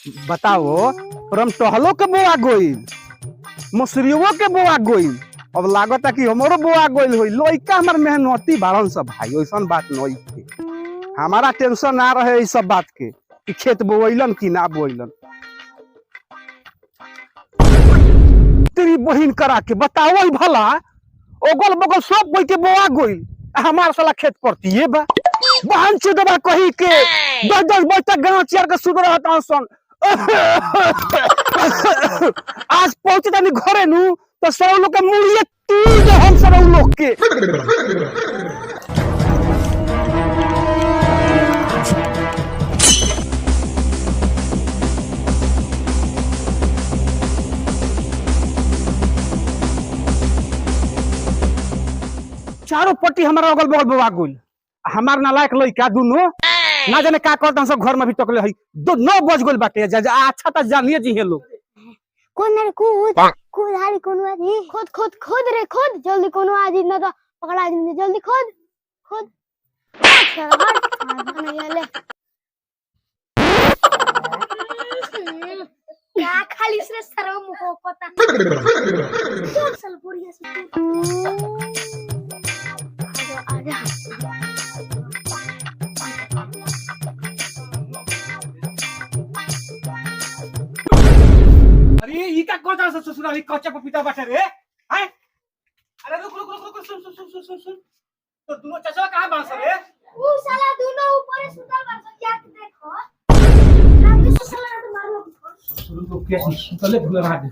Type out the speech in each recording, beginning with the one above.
बताओ परम टहलो के बोआ गोइल मसुरियो के बोआ गोइल अब लागत कि हमरो बोआ गोइल होई लइका हमर मेहनती बाड़न सब भाई ओइसन बात नहीं थे हमारा टेंशन ना रहे इस सब बात के कि खेत बोइलन कि ना बोइलन तेरी बहिन करा के बताओ भला ओगल बगल सब कोई के बोआ गोइल हमार साला खेत परती है बा बहन से दबा कही के 10-10 बजे तक गांव चियर के सुध रहता सन आज पहुंचे तनी घरे नु तो सब लोग के मुड़िए तू जो हम सब लोग के चारों पट्टी हमारा अगल बगल बवा गोल हमार नालायक लइका दुनो ना जाने का करता सब घर में भी तकले हई 9 बज गोल बाटे अच्छा त जानिए जी हे लोग कौन रे कूद कूद हारी कोनो आदि खुद खुद खुद रे खुद जल्दी कोनो आदि न तो पकड़ा आदमी जल्दी खुद खुद ले क्या खाली से सरव मुको पता चल चल बढ़िया से आजा अरे ई का कोता से ससुराली कच्चा पपीता बाटे रे हैं अरे रुक रुक रुक रुक सुन तो दोनों चाचा कहां बांस रे वो साला दोनों ऊपर सुतल बा क्या देखो आगे से साला तो मारो शुरू तो कैसे सुतले भूल रहा है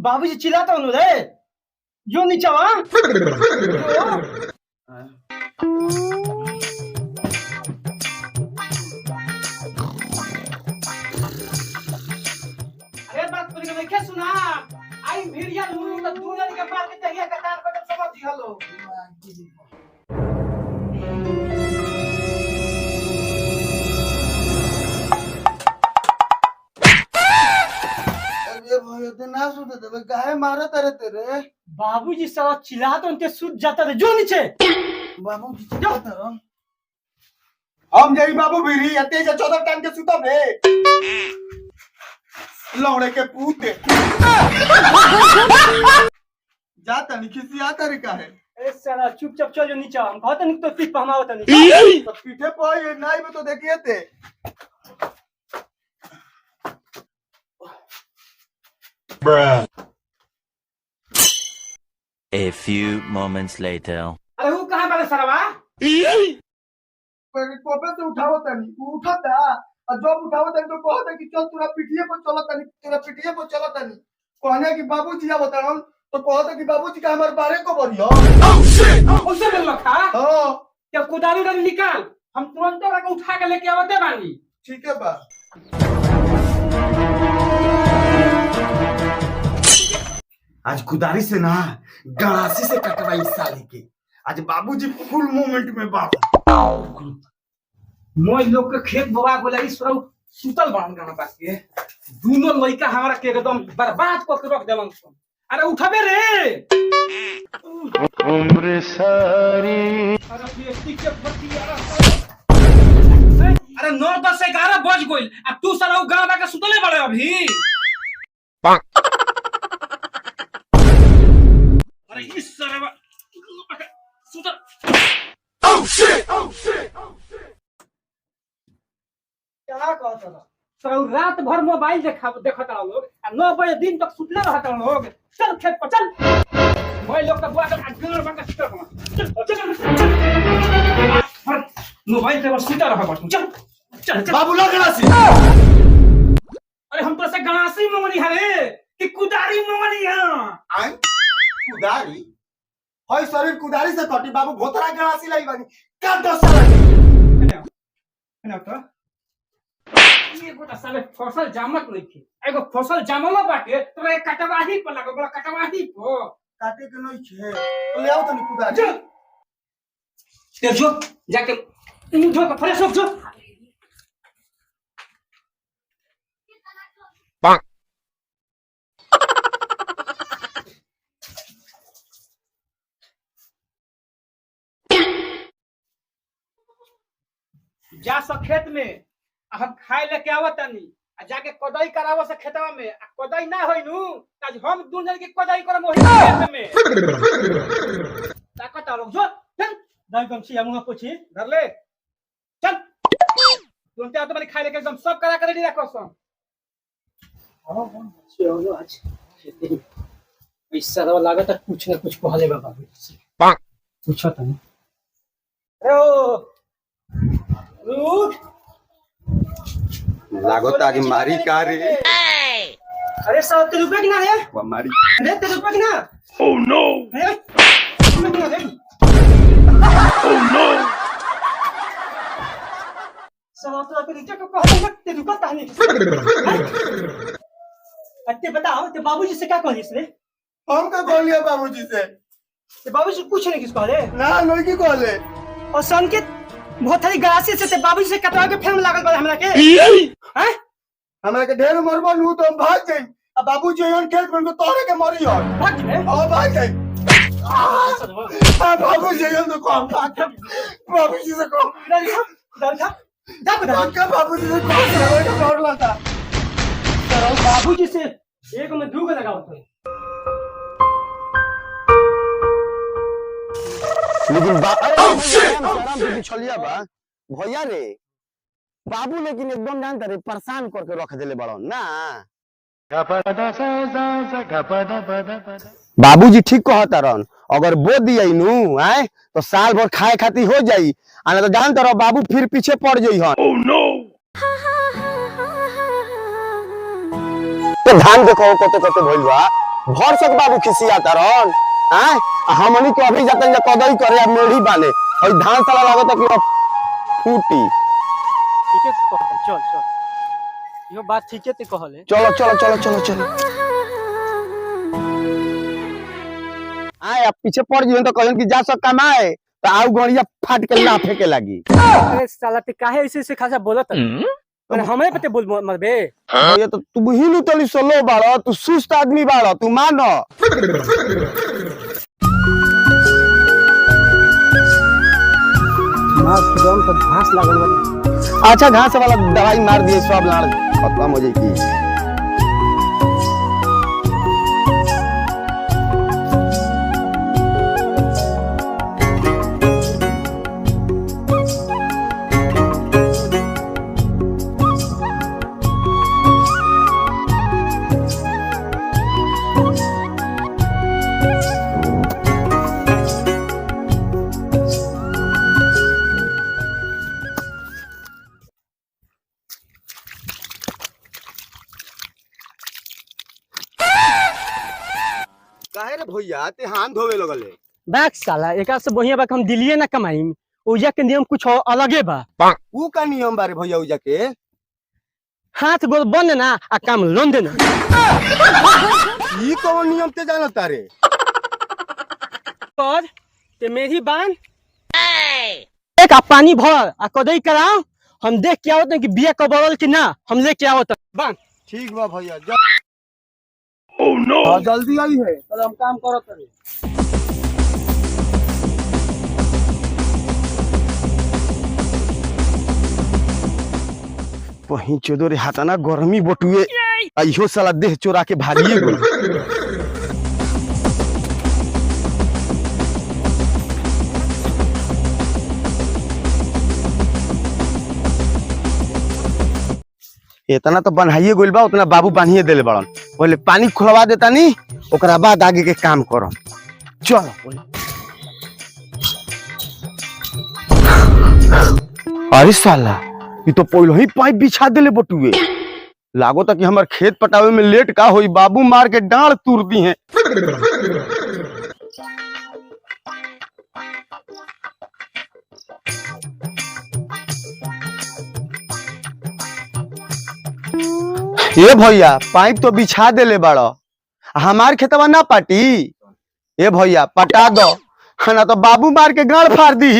बाबूजी चिल्लाता हूँ रे जो नीचे वा अरे बात तुझे नहीं क्या सुना आई भिड़िया लूं तो दूर के पार के तहिया का कान को जब समझ हलो ना सुते थे काहे मारे तेरे तेरे बाबूजी सब चिल्लाते उनके सूत जाता थे जो नीचे बाबूजी चिल्लाते रहो हम जई बाबू भीरी अते जे 14 टाइम के सुता बे लौड़े के पूते जाता नहीं किसी आता रे काहे ए साला चुपचाप चल जो नीचे हम कहते नहीं तो पीठ पहनावत नहीं तो पीठे पर ये नाई में तो देखिए थे Bruh. A few moments later. अरे वो कहाँ बारे सरवा कोपे से उठावत नहीं उठता और जब उठावत नहीं तो कहता कि चल तेरा पीठिए पर चलत नहीं तेरा पीठिए पर चलत नहीं कहने कि बाबूजी आ बताओ तो कहता कि बाबूजी का हमारे बारे को बोलियो उसे मिल रखा हां क्या कुदारी वाली निकाल हम तुरंत रख उठा के लेके आवते बानी ठीक है बा आज कुदारी से ना गड़ासी से कटवाई साली के आज बाबूजी फुल मोमेंट में बाबू मोय लोग के खेत बवा गोला इस तरह सुतल बांध गाना पास के दोनों लइका हमारा के एकदम बर्बाद कर के रख देलन अरे उठबे रे उम्र सारी अरे ये टिके फटिया अरे 9 10 11 बज गइल अब तू साला गाना के सुतले बड़े अभी अरे इस तरह सुतल ओह शिट क्या कहता था तो रात भर मोबाइल देखता लोग 9 बजे दिन तक सुतले रहता लोग चल खेत पर चल मैं लोग का बुआ का घर बंद कर चल मोबाइल पे सुता रहा बस चल चल बाबू ला गड़ासी अरे हम तो से गणासी मंगनी है रे कि कुदारी मंगनी है आय कुदारी होय शरीर कुदारी से कटी बाबू भोतरा गड़ासी लाई बानी का दस साल ना तो ये गोटा साले फसल जामत नहीं थी एगो फसल जामलो बाटे तो एक कटवाही पर लगो बोला कटवाही पो काटे के नहीं छे तो ले आओ तनी कुदारी चल ते जो जाके मुंह धो के फ्रेश हो जो जा सब खेत में हम खाए लेके आवतनी आ जाके कोदाई करावो से खेतवा में आ कोदाई ना होई नु आज हम दून जन के कोदाई करम ओही खेत में ताकत आलो जो चल दाई गम छी हम पूछी धर ले चल तुमते तो मैंने खाए लेके एकदम सब करा कर रेडी रखो सब हां छी हो आज खेती पैसा रो लागत कुछ ना कुछ कहले बाबा पूछो तनी ओ रूट लागत आज मारी का रे अरे साहब तेरे रुपए कितना है वो मारी अरे तेरे रुपए कितना ओह नो है कितना है ओह नो साहब तो नीचे को कहो मत तेरे रुपए कहां है अत्ते बताओ ते बाबूजी से क्या कहली इसने हम का बोल लिया बाबूजी से ते बाबूजी कुछ नहीं किस कहले ना नहीं की कहले और संकेत बहुत सारी गलासी से बाबूजी से कटवा के फिल्म लागल बा हमरा के हैं हमरा के ढेर मरबो नु तो हम भाग जाई अब बाबूजी एहन खेत में तोरे के मरी हो भाग गए और भाग जाई बाबूजी एहन तो कम बाबूजी से कम डर था का बाबूजी से कम डर लगा बाबूजी से एक में दू को लगाओ तो लेकिन छलिया बा भैया रे बाबू लेकिन एकदम जानता रे परेशान करके रख देले बड़न ना बाबूजी ठीक कहता रहन अगर बो दिया नु आए तो साल भर खाए खाती हो जाई आना तो जानता रहो बाबू फिर पीछे पड़ जाई हन ओह नो तो धान देखो कोते कोते भइल बा घर से बाबू खिसियाता रहन हैं हमनी को अभी जातन जा कदई करे अब मेढ़ी बाले और धान साला लागत कि फूटी ठीक है चल चल यो बात ठीक है ते कहले चलो चलो चलो चलो चलो आए अब पीछे पड़ जियो तो कहन कि जा सब कमाए तो आउ गड़िया फाट के ना फेंके लगी अरे साला ते काहे ऐसे से खासा बोलत अरे हमें पते बोल मरबे ये तो तू ही नु तली सोलो बाड़ो तू सुस्त आदमी बाड़ो तू मानो एकदम तो घास लागल बा अच्छा घास वाला दवाई मार दिए सब लाड़ खत्म हो जाई की काहे रे भैया ते हाथ धोवे लगले बैक साला एका से बढ़िया बाक हम दिलिए ना कमाई ओजा के नियम कुछ अलगे बा ऊ का नियम बारे भैया उजा के हाथ गोल बंद ना आ काम लोन देना ई कौन नियम ते जानता रे और ते मेरी बान एक आ पानी भर आ कदई कराओ हम देख के आवत कि बिया कबरल कि ना हम लेके आवत बान ठीक बा भैया जा ओह नो जल्दी आई है चल हम काम करत रे वही चोदो रे हाथाना गर्मी बटुए इहो साला देह चोरा के भागिए गो इतना तो बनाइए गोल बा उतना बाबू बांधिए देले बड़न बोले पानी खुलवा देता नी ओकरा बाद आगे के काम करम चलो अरे साला ये तो पहले ही पाइप बिछा देले बटुए लागो तक कि हमार खेत पटावे में लेट का होई बाबू मार के डांड तूर दी हैं ए भैया पाइप तो बिछा देले बड़ो, हमार खेतवा ना पाटी। ए भैया पटा दो, ना तो बाबू मार के गाड़ फाड़ दी।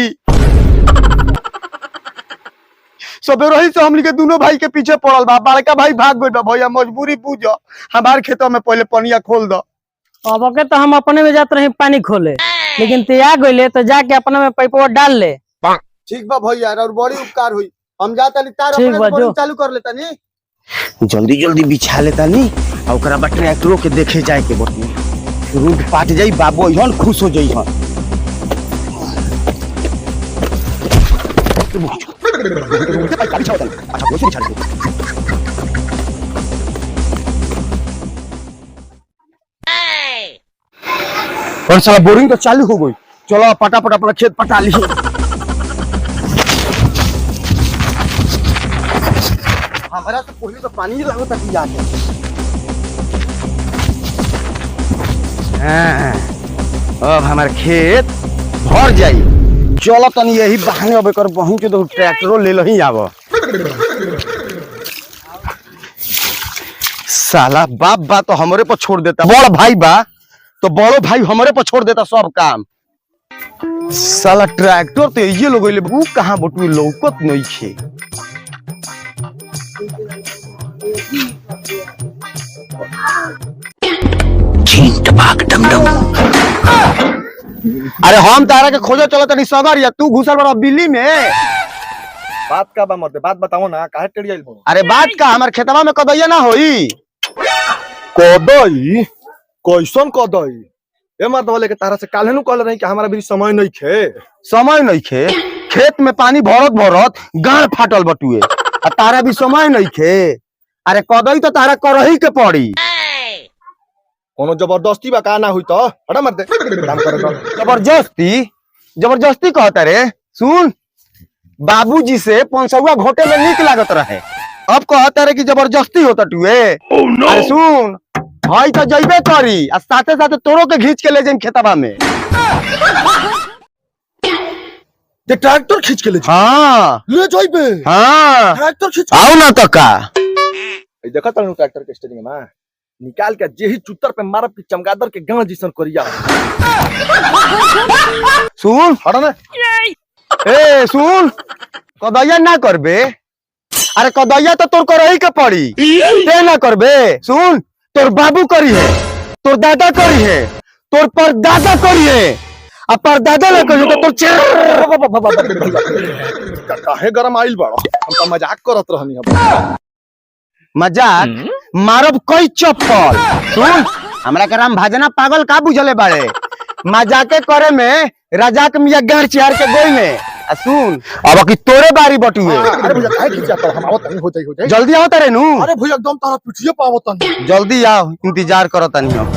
सबे रही से हमनी के दोनों भाई के पीछे पड़ल बा, बड़का भाई भाग गइल बा। भैया मजबूरी पूछो, हमार खेतवा में पहले पनिया खोल दो। अब के तो हम अपने में जाते रहे पानी खोले, लेकिन तैयार गइले तो जाके अपने में पाइपवा डाल ले। ठीक बा भैया, और बड़ी उपकार हुई। हम जाता नी तार ठीक अपने बा, से बोरिंग जो। चालू कर लेता नी। जल्दी जल्दी बिछा लेता नी, और ओकरा बाद ट्रैक्टरों के देखे जाए के बटनी। रूट पाट जाई, बाबू इहन खुश हो जाई हन। और साला बोरिंग तो चालू हो गई। चलो पटापट अपना खेत पटा ली। हमारा तो पहले तो पानी लगो तक जाके। अब हमारे खेत भर जाई। चलो तनी यही बहाने अब कर पहुंच तो ट्रैक्टरों ले लही आव। साला बाप बा तो हमारे पर छोड़ देता, बड़ भाई बा तो बड़ो भाई हमारे पर छोड़ देता सब काम। साला ट्रैक्टर तो ये लोग वो कहाँ बटुए लौकत नहीं खे। अरे हम तारा के खोजो चलो तनी सगर, या तू घुसल बड़ा बिल्ली में। बात का बा मर्दे, बात बताओ ना, काहे टेढ़ी आइल बो? अरे बात का हमारे खेतवा में कदैया ना होई। कदई कैसन कदई? ए मर्द वाले के तारा से काल्हे नु कहले रही कि हमारा भी समय नहीं खे। समय नहीं खे, खेत में पानी भरत भरत गाड़ फाटल बटुए, आ तारा भी समय नहीं खे। अरे कदई तो तारा करही के पड़ी। कोनो जबरदस्ती बा का ना हुई तो हटा मर्दे काम करे तो। जबरदस्ती जबरदस्ती कहता रे। सुन, बाबूजी से 500 घोटे में नीक लागत रहे, अब कहता रे कि जबरदस्ती होता टुए। अरे सुन, भाई तो जइबे करी, आ साथे साथे तोरो के घींच के ले जाइन खेतवा में। ते ट्रैक्टर खींच के ले जा। हाँ ले जाइबे। हाँ, ट्रैक्टर खींच। आओ ना तो का। ए देखा तनु ट्रैक्टर के स्टीयरिंग में निकाल के जेही चुत्तर पे मारब कि चमगादड़ के गांव जिसन करिया। सुन हटा ना। ए सुन, कदैया ना करबे। अरे कदैया तो तोर करही के पड़ी, ते ना करबे। सुन, तोर बाबू करी है, तोर दादा करी है, तोर परदादा करी है, आ परदादा ना करी तो तोर काहे गरम आइल बाड़ो? हम तो मजाक करत रहनी हम। मजाक मारब कोई चप्पल। सुन, हमरा के राम भाजना पागल का बुझले बाड़े। मजाके करे में राजाक मियां गाड़ चिहार के गोई में। आ सुन, अब की तोरे बारी बटुए। अरे भैया काहे खींचा तो हम आवत नहीं हो जाई। जल्दी आओ तारे नु। अरे भैया एकदम तारा पिटिए पावत नहीं। जल्दी आओ, इंतजार करो तनी हम।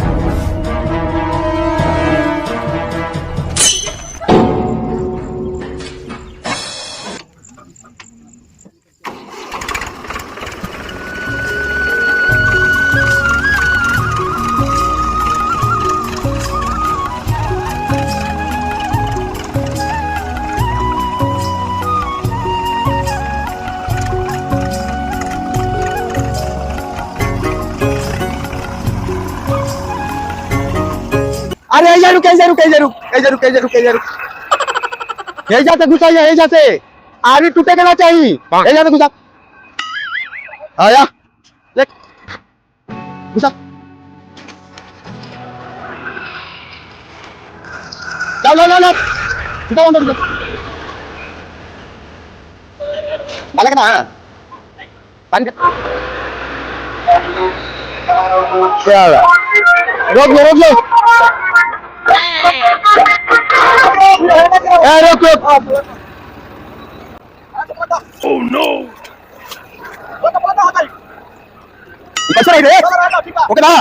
अरे ऐजा रुक, ऐजा रुक, ऐजा रुक, ऐजा रुक, ऐजा रुक, ऐजा रुक। ऐजा से घुसा, ऐजा से आगे टूटे के ना चाहिए। ऐजा से घुसा, आया ले घुसा। लो लो लो लो, घुसा अंदर घुसा। बालक ना पानी का क्या रोक लो, रोक लो। रोक रोक। Oh no! कैसे रही रे? ओके ना?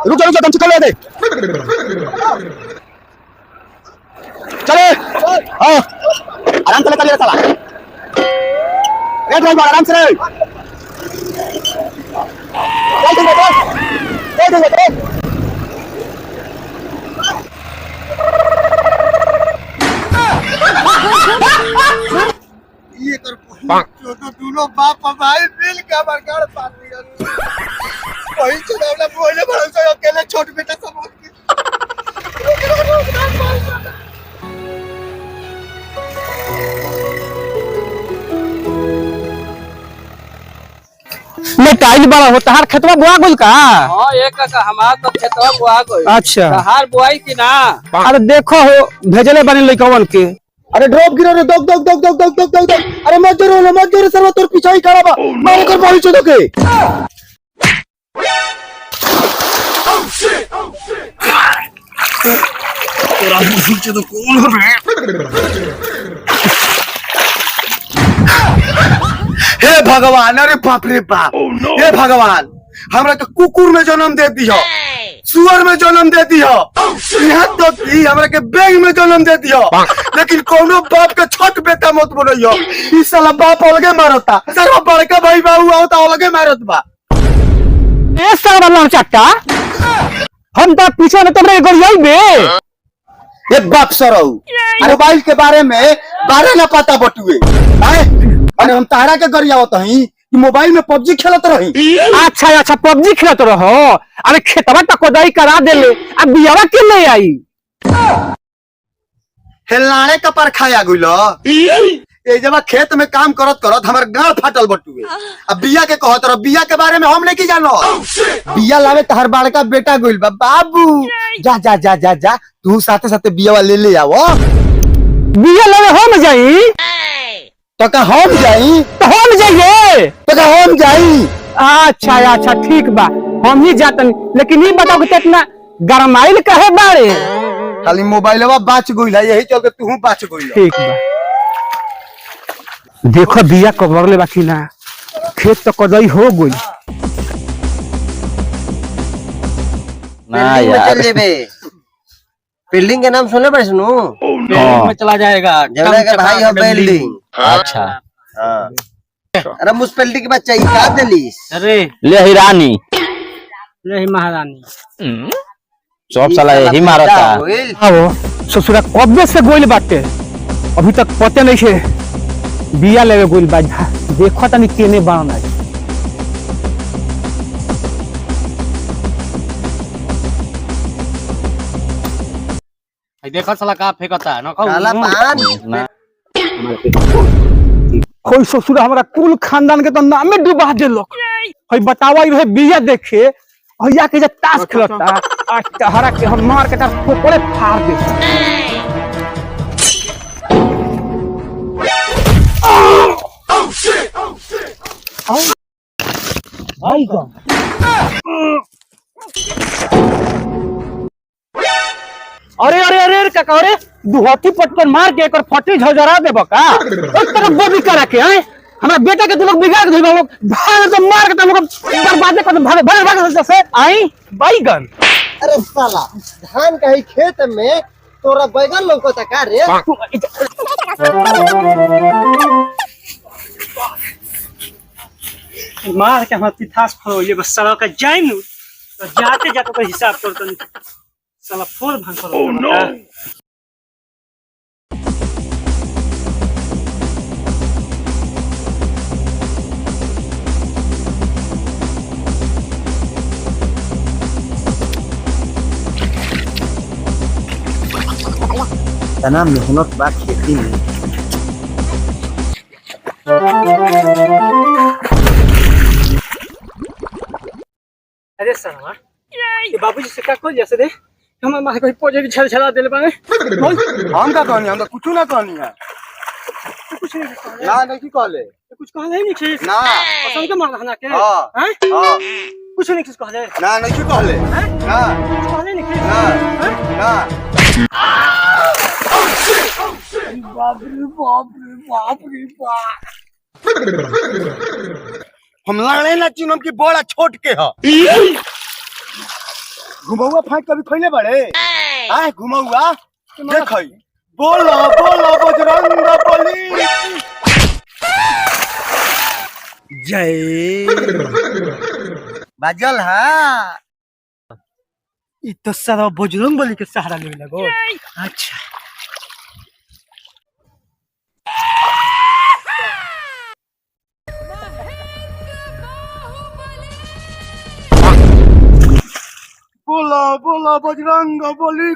रुक जा, दम से कर ले दे। चले, हाँ, आराम से ले साला। ड्राइवर आराम से ले। ये कर दोनों बाप भाई मिल के हमारे घर पास मोटाइल बड़ा होता हर खेतवा बोआ गइल का? हां एक का हमार तो खेतवा बुआ गई। अच्छा हार बुआई की ना। अरे देखो हो भेजले बने लइकवन के। अरे ड्रॉप गिरा रे दग दग दग दग दग दग दग। अरे मत जोरे सर्व तोर पीछे ही खड़ा बा। मार कर पहुंच चो के। तेरा पीछे तो कौन हो रे? हे भगवान, अरे बाप रे बाप। हे भगवान, हमरा तो कुकुर में जन्म दे दियो, सुअर में जन्म दे दियो, यहाँ तो कि हमरा के बैग में जन्म दे दियो, लेकिन कोनो बाप के छोट बेटा मत बनइयो। ई साला बाप अलगे मारता, सारा बड़का भाई बाबू आओ तो अलगे मारत बा। ए साला बल्ला चट्टा हम तो पीछे में तमरे गरियाई बे। ये बाप सरऊ मोबाइल के बारे में बारे ना पता बटुए। अरे हम तारा के गरियावत हई कि मोबाइल में पबजी खेलत रही। अच्छा अच्छा पबजी खेलत रहो। अरे खेतवा तो कोदाई करा देले अब बियावा के ले आई। हेलाने का पर खाया गुलो। ए जब खेत में काम करत करत हमर गांड फाटल बटुए। अब बिया के कहत रह, बिया के बारे में हम नहीं की जानो। बिया लावे तहर बड़का बेटा गइल बा। बाबू जा जा जा जा जा तू साथे साथे बिया ले आवो। बिया लेवे हम जाई तो का हम जाई? तो हम जाइए तो का हम जाई? अच्छा अच्छा ठीक बा हम ही जातन। लेकिन ये बताओ कि इतना गरमाइल कहे बारे? खाली मोबाइलवा बाच गइल है, यही चलते तू बाच गइल। ठीक बा देखो बिया कबर ले बाकी ना खेत तो कदई हो गई ना यार बिल्डिंग के नाम सुने पड़े सुनू। में चला जाएगा जमना का भाई हो बिल्डिंग। अच्छा अरे मुझ बिल्डिंग के बच्चा का दलीस। अरे ले ही रानी ले ही महारानी सब साला यही मारता। आओ ससुरा कब्बे से गोइल बाटे अभी तक पते नहीं छे बिया लेवे गोइल बा। देखो तनी केने बाना देखो साला का फेंकता न काला पान। कोई ससुरा हमारा कुल खानदान के तो नामे डुबा देलक। हई बतावा ई रहे बिया देखे हइया के जे ताश खेलता आ तहरा के हम मार के ताश ठोकरे फाड़ दे। भाई का अरे अरे अरे काका अरे दुहती पटकन मार के एक फटी झजरा देबो का? एक तरफ गोभी करा के हैं हमरा बेटा के तू लोग बिगाड़ देबो लोग भाग तो मार के तुम लोग बर्बाद कर भाग भाग भाग से आई बैगन। अरे साला धान का ही खेत में तोरा बैगन लौकता का रे? मार के हम पिथास फरो ये बस साला का जाइन तो जाते जाते तो हिसाब करतो नहीं साला फोर भांग करो। ओह नो तना मेहनत बा खेती में। अरे साला ये बाबूजी से का कोई जैसे दे हम मां कोई पोजे की छलछला देले बाने। हम का कहनी? हम तो कुछ ना कहनी है। कुछ नहीं कहले ना नहीं कहले। कुछ कहले नहीं छी ना पसंद के मार हना के हां हैं हां कुछ नहीं कहले ना नहीं कहले। ना कुछ कहले नहीं ना ना बाप रे बाप रे बाप रे बाप। हम लड़े ना चिनम की बड़ा छोट के ह। घुमौआ फाइट कभी खइले बड़े? आए घुमौआ देखई बोलो बोलो बजरंग बली जय बाजल हा। ई तो सारा बजरंग बली के सहारा ले लगो। अच्छा बोलो बोलो बजरंग बली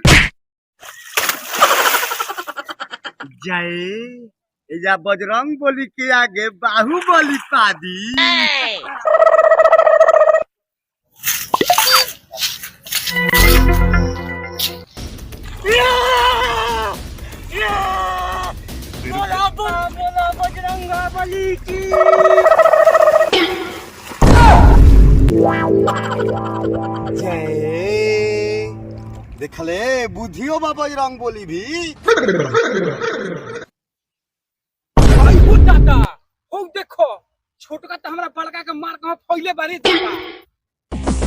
जय। एजा बजरंग बली के आगे बाहुबली पादी। बली की जय देखले बुझियो बा बजरंग बोली भी भाई वो दादा ओ देखो छोटका तो हमरा बड़का के मार के फैले बारी दादा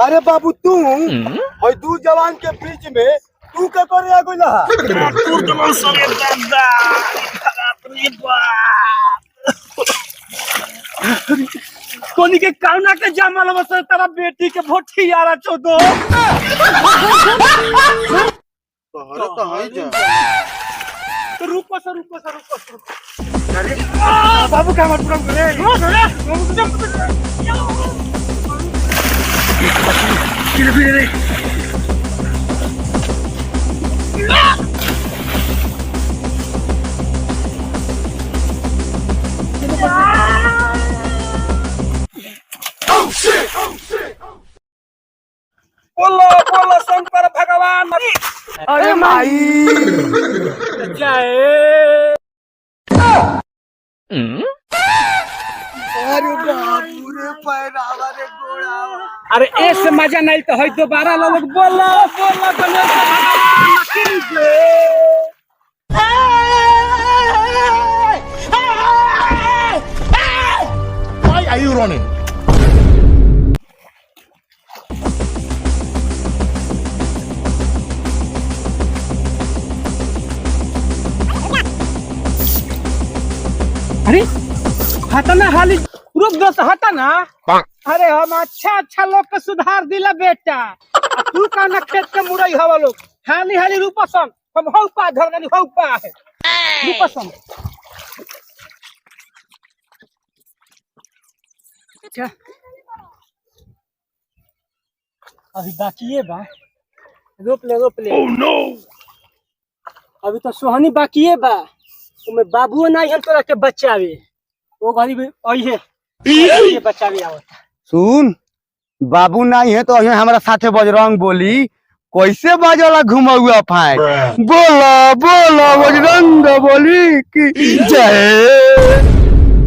अरे बाबू तू और दू जवान के बीच में तू क्या करे आ गइला कोनी के काउना के जामल बस तेरा बेटी के भोटी यारा चोदो तोहरे तो हई जा रुको सर अरे बाबू का मत पूरा करे बोलो शंकर भगवान अरे माई जय अरे बाबू रे पैरावा रे गोड़ा अरे ऐसे मजा नहीं तो है दोबारा लोग बोलो गणेश भगवान की जय Why are you running? अरे हटा ना हाली रुक दो हटा ना अरे हम अच्छा लोग के सुधार दिला बेटा तू का ना खेत के मुरई हवा लोग हाली रूपसन हम हौ पा घर गनी हौ पा है रूपसन अच्छा अभी बाकी है बा रोप ले ओह नो अभी तो सोहनी बाकी है बा उमे बाबू नहीं हम तोरा के बच्चावे वो घरी भी आई है ये बच्चावे आवत सुन बाबू नहीं है तो हमारा साथे बजरंग बोली कैसे बाजला घुमाऊआ फाय बोला बजरंग बोली की जय